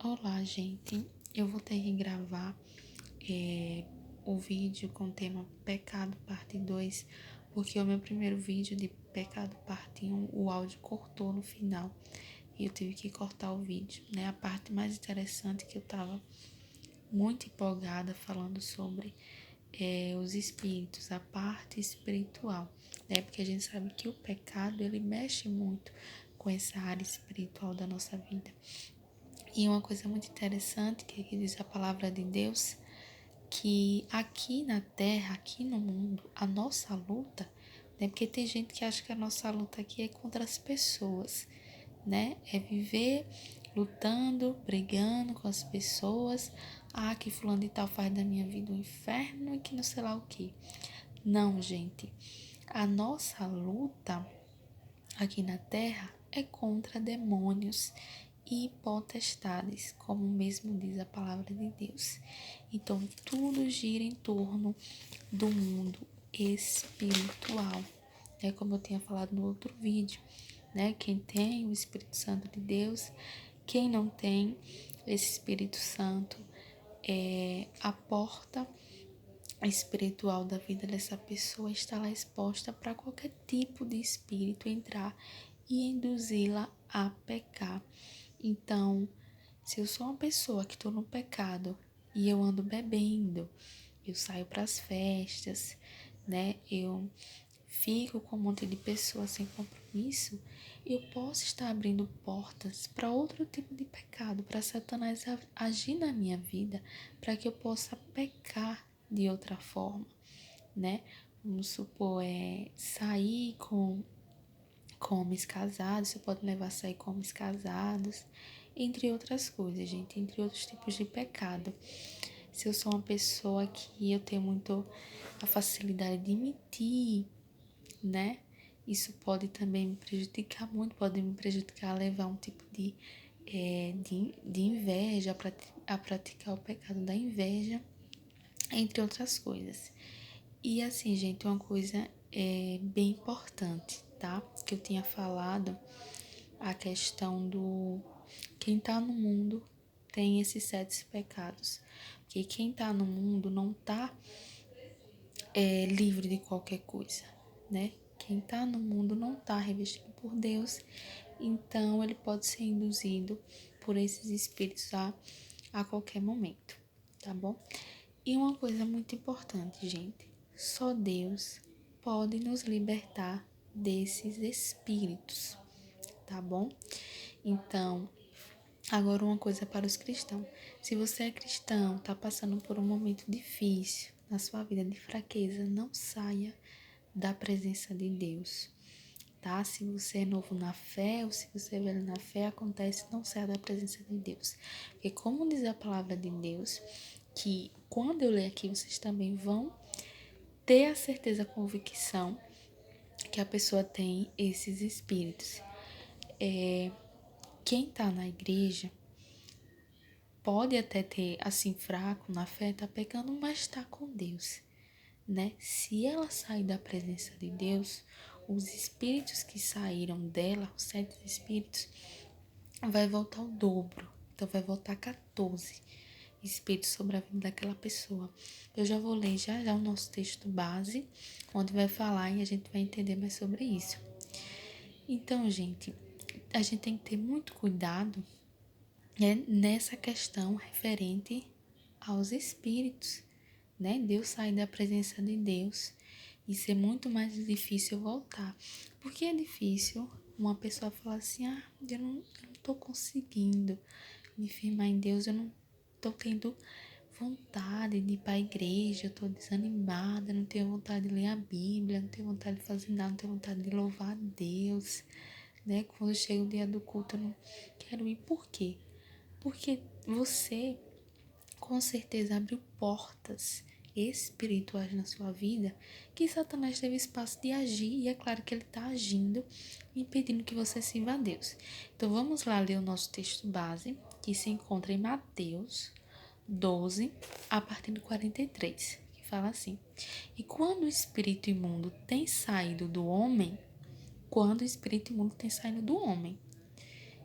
Olá, gente. Eu vou ter que gravar o vídeo com o tema Pecado Parte 2, porque o meu primeiro vídeo de Pecado Parte 1, o áudio cortou no final e eu tive que cortar o vídeo, né? A parte mais interessante que eu tava muito empolgada falando sobre os espíritos, a parte espiritual, né? Porque a gente sabe que o pecado, ele mexe muito com essa área espiritual da nossa vida. E uma coisa muito interessante que diz a palavra de Deus, que aqui na terra, aqui no mundo, a nossa luta, né? Porque tem gente que acha que a nossa luta aqui é contra as pessoas, né? É viver lutando, brigando com as pessoas. Ah, que fulano de tal faz da minha vida um inferno e que não sei lá o que. Não, gente. A nossa luta aqui na terra é contra demônios e potestades, como mesmo diz a palavra de Deus. Então, tudo gira em torno do mundo espiritual, né? Como eu tinha falado no outro vídeo, né? Quem tem o Espírito Santo de Deus, quem não tem esse Espírito Santo, a porta espiritual da vida dessa pessoa está lá exposta para qualquer tipo de espírito entrar e induzi-la a pecar. Então, se eu sou uma pessoa que estou no pecado e eu ando bebendo, eu saio para as festas, né? Eu fico com um monte de pessoas sem compromisso, eu posso estar abrindo portas para outro tipo de pecado, para Satanás agir na minha vida, para que eu possa pecar de outra forma, né? Vamos supor, sair com homens casados, você pode levar a sair com homens casados, entre outras coisas, gente, entre outros tipos de pecado. Se eu sou uma pessoa que eu tenho muito a facilidade de mentir, né? Isso pode também me prejudicar muito, pode me prejudicar a levar um tipo de inveja, a praticar o pecado da inveja, entre outras coisas. E assim, gente, uma coisa bem importante, tá? Que eu tinha falado, a questão do quem tá no mundo tem esses 7 pecados. Porque quem tá no mundo não tá livre de qualquer coisa, né? Quem tá no mundo não tá revestido por Deus, então ele pode ser induzido por esses espíritos a qualquer momento, tá bom? E uma coisa muito importante, gente, só Deus pode nos libertar desses espíritos, tá bom? Então, agora uma coisa para os cristãos. Se você é cristão, está passando por um momento difícil na sua vida de fraqueza, não saia da presença de Deus, tá? Se você é novo na fé ou se você é velho na fé, acontece, não saia da presença de Deus. Porque como diz a palavra de Deus, que quando eu ler aqui, vocês também vão ter a certeza, a convicção que a pessoa tem esses espíritos. Quem está na igreja pode até ter, assim, fraco na fé, tá pecando, mas está com Deus, né? Se ela sair da presença de Deus, os espíritos que saíram dela, os 7 espíritos, vai voltar o dobro. Então, vai voltar 14 espíritos sobre a vida daquela pessoa. Eu já vou ler já o nosso texto base, onde vai falar e a gente vai entender mais sobre isso. Então, gente, a gente tem que ter muito cuidado, né, nessa questão referente aos espíritos, né? Deus sair da presença de Deus e ser muito mais difícil voltar. Porque é difícil uma pessoa falar assim, eu não tô conseguindo me firmar em Deus, eu não tô tendo vontade de ir para a igreja, eu tô desanimada, não tenho vontade de ler a Bíblia, não tenho vontade de fazer nada, não tenho vontade de louvar a Deus, né? Quando chega o dia do culto, eu não quero ir. Por quê? Porque você com certeza abriu portas espirituais na sua vida que Satanás teve espaço de agir, e é claro que ele está agindo, impedindo que você sirva a Deus. Então vamos lá ler o nosso texto base, que se encontra em Mateus 12, a partir do 43, que fala assim: E quando o espírito imundo tem saído do homem, quando o espírito imundo tem saído do homem,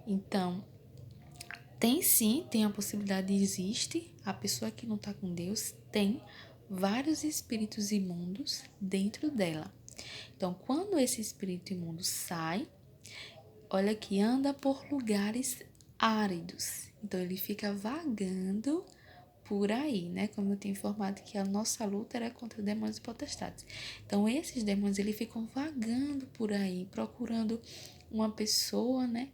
então Tem sim, tem a possibilidade, existe. A pessoa que não está com Deus tem vários espíritos imundos dentro dela. Então, quando esse espírito imundo sai, olha que anda por lugares áridos. Então, ele fica vagando por aí, né? Como eu tinha informado que a nossa luta era contra demônios e potestades. Então, esses demônios, eles ficam vagando por aí, procurando uma pessoa, né?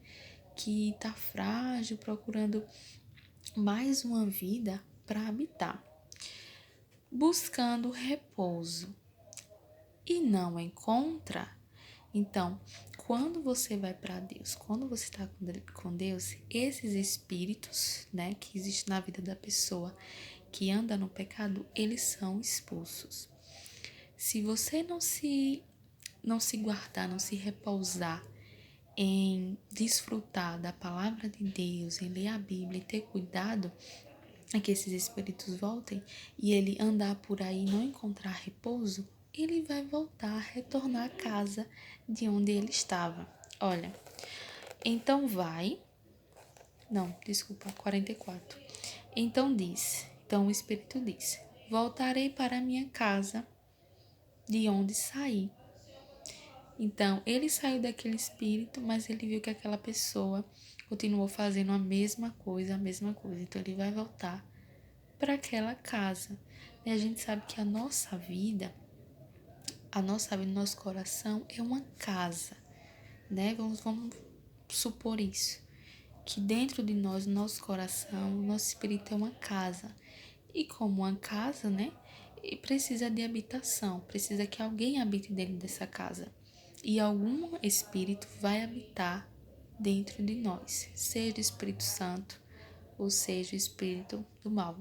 Que tá frágil, procurando mais uma vida para habitar, buscando repouso e não encontra. Então, quando você vai para Deus, quando você está com Deus, esses espíritos, né, que existem na vida da pessoa que anda no pecado, eles são expulsos. Se você não se guardar, não se repousar em desfrutar da palavra de Deus, em ler a Bíblia e ter cuidado, é que esses espíritos voltem e ele andar por aí e não encontrar repouso, ele vai voltar, retornar à casa de onde ele estava. Olha, então vai. Não, desculpa, 44. Então o espírito diz: voltarei para a minha casa de onde saí. Então, ele saiu daquele espírito, mas ele viu que aquela pessoa continuou fazendo a mesma coisa, a mesma coisa. Então, ele vai voltar para aquela casa. E a gente sabe que a nossa vida, nosso coração é uma casa, né? Vamos supor isso. Que dentro de nós, nosso coração, nosso espírito é uma casa. E como uma casa, né? E precisa de habitação, precisa que alguém habite dentro dessa casa. E algum espírito vai habitar dentro de nós, seja o Espírito Santo, ou seja, o espírito do mal,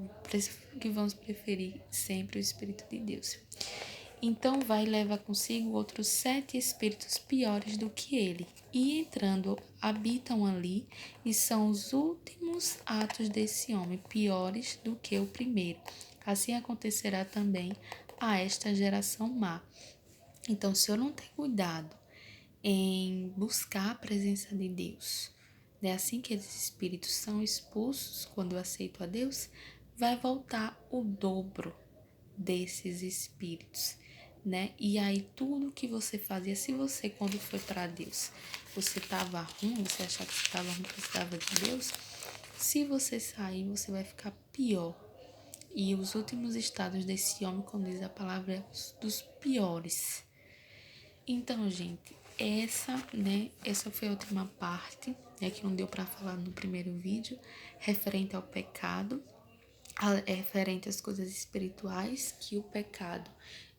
que vamos preferir sempre o Espírito de Deus. Então vai levar consigo outros 7 espíritos piores do que ele, e entrando, habitam ali, e são os últimos atos desse homem, piores do que o primeiro. Assim acontecerá também a esta geração má. Então, se eu não ter cuidado em buscar a presença de Deus, é assim que esses espíritos são expulsos quando eu aceito a Deus, vai voltar o dobro desses espíritos, né? E aí tudo que você fazia, se você quando foi para Deus, você estava ruim, você achava que você estava ruim, precisava de Deus, se você sair, você vai ficar pior. E os últimos estados desse homem, como diz a palavra, é dos piores. Então, gente, essa foi a última parte, né, que não deu para falar no primeiro vídeo, referente ao pecado, referente às coisas espirituais que o pecado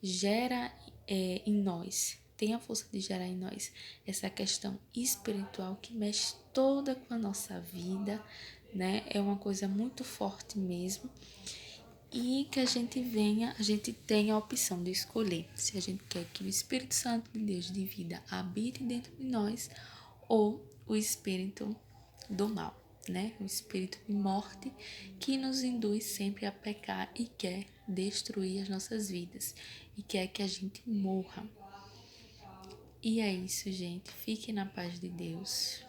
gera em nós, tem a força de gerar em nós essa questão espiritual que mexe toda com a nossa vida, né? É uma coisa muito forte mesmo. E que a gente tenha a opção de escolher se a gente quer que o Espírito Santo de Deus de vida habite dentro de nós ou o espírito do mal, né? O espírito de morte que nos induz sempre a pecar e quer destruir as nossas vidas e quer que a gente morra. E é isso, gente. Fique na paz de Deus.